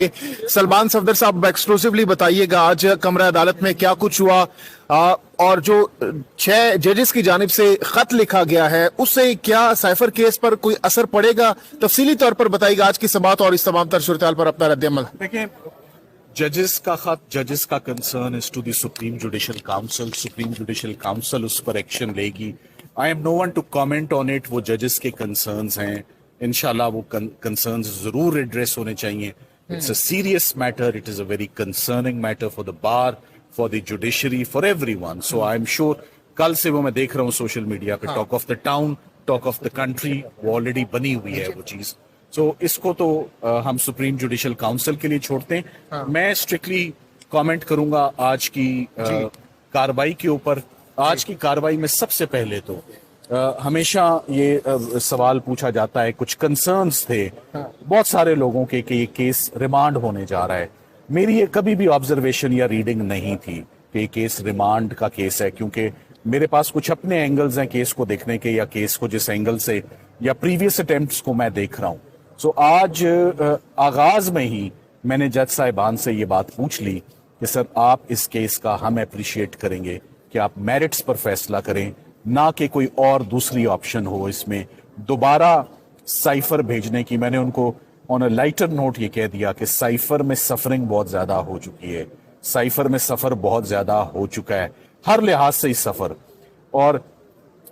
सलमान सफदर साहब एक्सक्लूसिवली बताइएगा आज कमरा अदालत में क्या कुछ हुआ, और जो 6 जजेस की जानिब से खत लिखा गया है उससे क्या साइफर केस पर कोई असर पड़ेगा, तफसीली तौर पर बताइएगा आज की समाअत और इस तमाम तर सूरत पर अपना रद्द-ए-अमल। देखिए, जजेस का खत, जजेस का concern is to the supreme judicial council. Supreme judicial council उस पर एक्शन लेगी। I am no one to comment on it. वो जजेस के कंसर्न्स हैं, इंशाल्लाह वो कंसर्न्स जरूर एड्रेस होने चाहिए। It's a serious matter. It is a very concerning matter for the bar, for the judiciary, for everyone. So I'm sure कल से वो मैं देख रहा हूँ सोशल मीडिया पे talk of the town, talk of the country, वो already बनी हुई है वो चीज। So इसको तो हम सुप्रीम जुडिशल काउंसिल के लिए छोड़ते हैं। मैं स्ट्रिक्टली कमेंट करूंगा आज की कार्रवाई के ऊपर। आज की कार्रवाई में सबसे पहले तो हमेशा ये सवाल पूछा जाता है, कुछ कंसर्न्स थे बहुत सारे लोगों के कि ये केस रिमांड होने जा रहा है। मेरी ये कभी भी ऑब्जर्वेशन या रीडिंग नहीं थी कि ये केस रिमांड का केस है, क्योंकि मेरे पास कुछ अपने एंगल्स हैं केस को देखने के, या केस को जिस एंगल से या प्रीवियस अटेम्प्ट्स को मैं देख रहा हूँ। सो आज आगाज में ही मैंने जज साहिबान से ये बात पूछ ली कि सर आप इस केस का हम अप्रिशिएट करेंगे कि आप मेरिट्स पर फैसला करें, ना कि कोई और दूसरी ऑप्शन हो इसमें दोबारा साइफर भेजने की। मैंने उनको ऑन अ लाइटर नोट ये कह दिया कि साइफर में सफरिंग बहुत ज्यादा हो चुकी है, साइफर में सफर बहुत ज्यादा हो चुका है हर लिहाज से इस सफर, और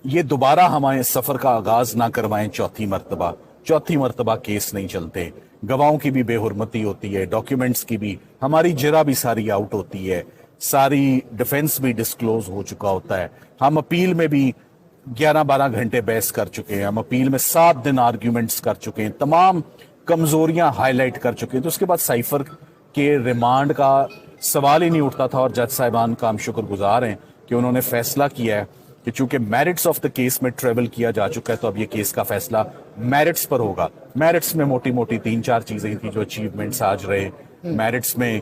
ये दोबारा हमारे सफर का आगाज ना करवाएं चौथी मर्तबा केस नहीं चलते। गवाहों की भी बेहुरमती होती है, डॉक्यूमेंट्स की भी, हमारी जरा भी सारी आउट होती है, सारी डिफेंस भी डिस्क्लोज हो चुका होता है। हम अपील में भी 11-12 घंटे बहस कर चुके हैं, हम अपील में 7 दिन आर्ग्यूमेंट्स कर चुके हैं, तमाम कमजोरियां हाईलाइट कर चुके हैं। तो उसके बाद साइफर के रिमांड का सवाल ही नहीं उठता था, और जज साहिबान का हम शुक्रगुजार हैं कि उन्होंने फैसला किया है कि चूंकि मेरिट्स ऑफ द केस में ट्रेवल किया जा चुका है तो अब ये केस का फैसला मेरिट्स पर होगा। मेरिट्स में मोटी मोटी 3-4 चीजें थी जो अचीवमेंट्स आज रहे। मेरिट्स में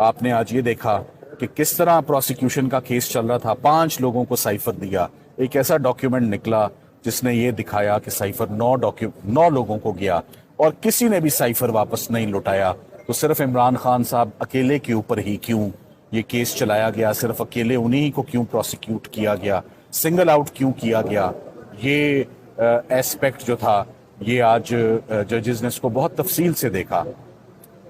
आपने आज ये देखा कि किस तरह प्रोसिक्यूशन का केस चल रहा था, 5 लोगों को साइफर दिया, एक ऐसा डॉक्यूमेंट निकला जिसने ये दिखाया कि साइफर 9 लोगों को गया और किसी ने भी साइफर वापस नहीं लौटाया। तो सिर्फ इमरान खान साहब अकेले के ऊपर ही क्यों ये केस चलाया गया, सिर्फ अकेले उन्हीं को क्यों प्रोसिक्यूट किया गया, सिंगल आउट क्यों किया गया, ये एस्पेक्ट जो था ये आज जजेस ने इसको बहुत तफसील से देखा।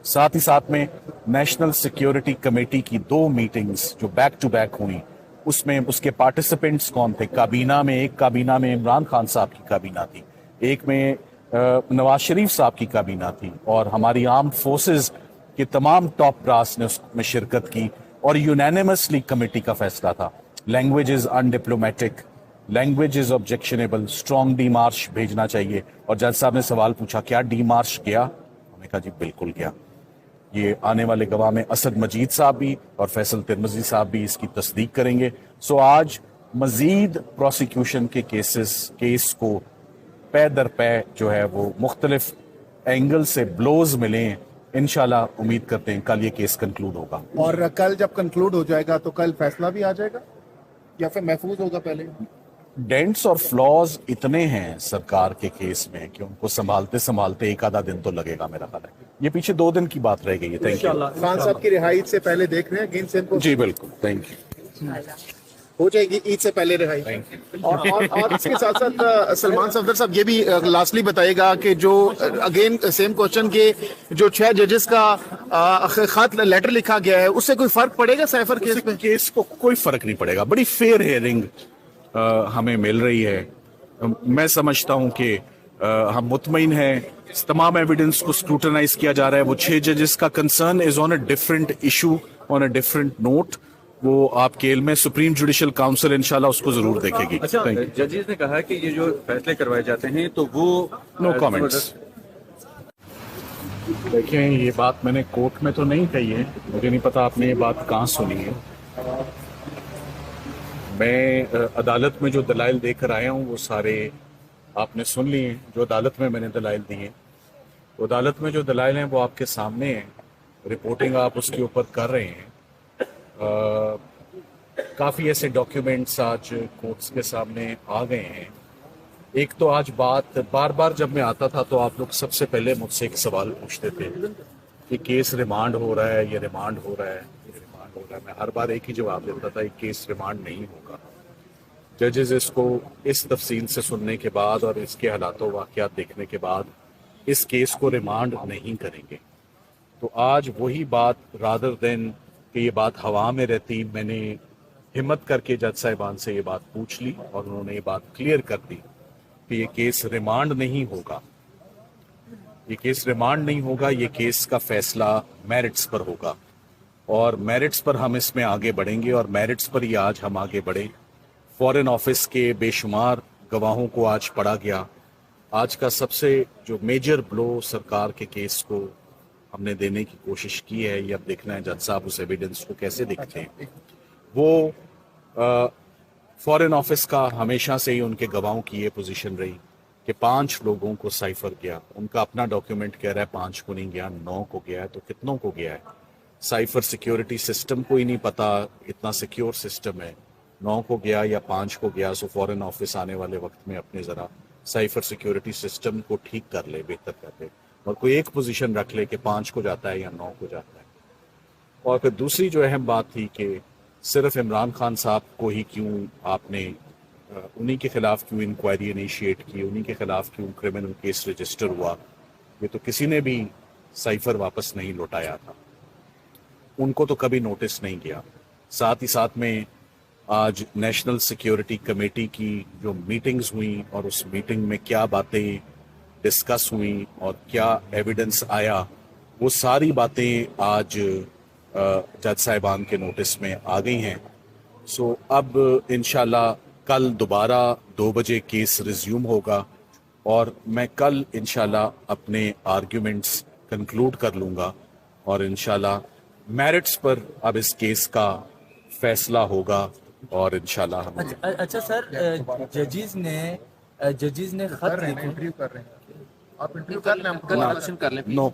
साथ ही साथ में नेशनल सिक्योरिटी कमेटी की 2 मीटिंग्स जो बैक टू बैक हुई, उसमें उसके पार्टिसिपेंट्स कौन थे। काबीना में, एक काबीना में इमरान खान साहब की काबीना थी, एक में नवाज शरीफ साहब की काबीना थी, और हमारी आर्म्ड फोर्सेस के तमाम टॉप ब्रास ने उसमें शिरकत की, और यूनानिमसली कमेटी का फैसला था language is undiplomatic, language is objectionable, strong demarche भेजना चाहिए। और जज साहब ने सवाल पूछा क्या डीमार्श गया, हमने कहा जी बिल्कुल गया। ये आने वाले गवाह में असद मजीद साहब भी और फैसल तिरमिजी साहब भी इसकी तस्दीक करेंगे। सो आज मजीद प्रोसिक्यूशन के केस को पै दर पै जो है वो मुख्तलिफ एंगल से ब्लोज मिले। इंशाल्लाह उम्मीद करते हैं कल ये केस कंक्लूड होगा। और कल जब कंक्लूड हो जाएगा तो कल फैसला भी आ जाएगा या फिर महफूज होगा पहले? डेंट्स और फ्लॉज इतने हैं सरकार के केस में कि उनको संभालते संभालते 1 आधा दिन तो लगेगा मेरा ख्याल है। ये पीछे 2 दिन की बात रह गई है। Thank you. खान साहब की रिहाई से पहले देख रहे हैं गेंद से जी बिल्कुल, थैंक यू। हो जाएगी ईद से पहले रिहाई। और इसके साथ साथ सलमान सफदर साहब ये भी लास्टली बताइएगा कि जो अगेन सेम क्वेश्चन के जो 6 जजेस का खत लेटर लिखा गया है उससे कोई फर्क पड़ेगा साइफर केस में? केस को कोई फर्क नहीं पड़ेगा। बड़ी फेयर हियरिंग हमें मिल रही है। मैं समझता हूं कि हम मुतमईन हैं, तमाम एविडेंस को स्क्रूटनाइज किया जा रहा है। वो 6 जजेस का concern is on a different issue, on a different note. वो आपके इल्म में सुप्रीम जुडिशल काउंसिल इंशाल्लाह उसको जरूर देखेगी। अच्छा, जजेस ने कहा कि ये जो फैसले करवाए जाते हैं तो वो नो कमेंट्स। देखिए, ये बात मैंने कोर्ट में तो नहीं कही है, मुझे नहीं पता आपने ये बात कहाँ सुनी है। मैं अदालत में जो दलाइल देकर आया हूँ वो सारे आपने सुन लिए। जो अदालत में मैंने दलाइल दिए, तो अदालत में जो दलाइल हैं वो आपके सामने हैं, रिपोर्टिंग आप उसके ऊपर कर रहे हैं। काफ़ी ऐसे डॉक्यूमेंट्स आज कोर्ट्स के सामने आ गए हैं। एक तो आज बात बार बार जब मैं आता था तो आप लोग सबसे पहले मुझसे एक सवाल पूछते थे کہ کیس ریمانڈ ہو رہا ہے، یہ ریمانڈ ہو رہا ہے، یہ ریمانڈ ہو رہا ہے، میں ہر بار ایک ہی جواب دیتا تھا، یہ کیس ریمانڈ نہیں ہوگا۔ ججز اس کو اس تفصیل سے سننے کے بعد اور اس کے حالات و واقعات دیکھنے کے بعد اس کیس کو ریمانڈ نہیں کریں گے۔ تو آج وہی بات رادر دین کہ یہ بات ہوا میں رہتی، میں نے ہمت کر کے جج صاحبان سے یہ بات پوچھ لی اور انہوں نے یہ بات کلیئر کر دی کہ یہ کیس ریمانڈ نہیں ہوگا، یہ کیس ریمانڈ نہیں ہوگا، یہ کیس کا فیصلہ میرٹس پر ہوگا اور میرٹس پر ہم اس میں آگے بڑھیں گے اور میرٹس پر ہی آج ہم آگے بڑھے۔ فورن آفس کے بے شمار گواہوں کو آج پڑھا گیا۔ آج کا سب سے جو میجر بلو سرکار کے کیس کو ہم نے دینے کی کوشش کی ہے، یہ اب دیکھنا ہے جج صاحب اس ایویڈنس کو کیسے دیکھتے ہیں۔ وہ فورن آفس کا ہمیشہ سے ہی ان کے گواہوں کی یہ پوزیشن رہی کہ 5 لوگوں کو سائفر گیا، ان کا اپنا ڈاکیومنٹ کہہ رہا ہے 5 کو نہیں گیا، 9 کو گیا ہے، تو کتنوں کو گیا ہے؟ سائفر سیکیورٹی سسٹم کو ہی نہیں پتا اتنا سیکیور سسٹم ہے، 9 کو گیا یا 5 کو گیا۔ سو فورن آفس آنے والے وقت میں اپنے ذرا سائفر سیکیورٹی سسٹم کو ٹھیک کر لے، بہتر کر لے اور کوئی ایک پوزیشن رکھ لے کہ 5 کو جاتا ہے یا 9 کو جاتا ہے۔ اور پھر دوسری جو اہم بات تھی کہ صرف عمران خان صاحب کو ہی کیوں آپ نے انہی کے خلاف کیوں انکوائری انیشیٹ کی، انہی کے خلاف کیوں کرمنل کیس رجسٹر ہوا، یہ تو کسی نے بھی سائفر واپس نہیں لوٹایا تھا، ان کو تو کبھی نوٹس نہیں کیا۔ ساتھ ہی ساتھ میں آج نیشنل سیکیورٹی کمیٹی کی جو میٹنگز ہوئیں اور اس میٹنگ میں کیا باتیں ڈسکس ہوئیں اور کیا ایویڈنس آیا، وہ ساری باتیں آج جج صاحبان کے نوٹس میں آ گئی ہیں۔ سو اب انشاءاللہ کل دوبارہ 2 بجے کیس ریزیوم ہوگا اور میں کل انشاءاللہ اپنے آرگیومنٹس کنکلوڈ کر لوں گا اور انشاءاللہ میرٹس پر اب اس کیس کا فیصلہ ہوگا اور انشاءاللہ ہم اچھا سر، ججز نے خط لکھے، آپ انٹرویو کر لیں، ہم کر لیں نو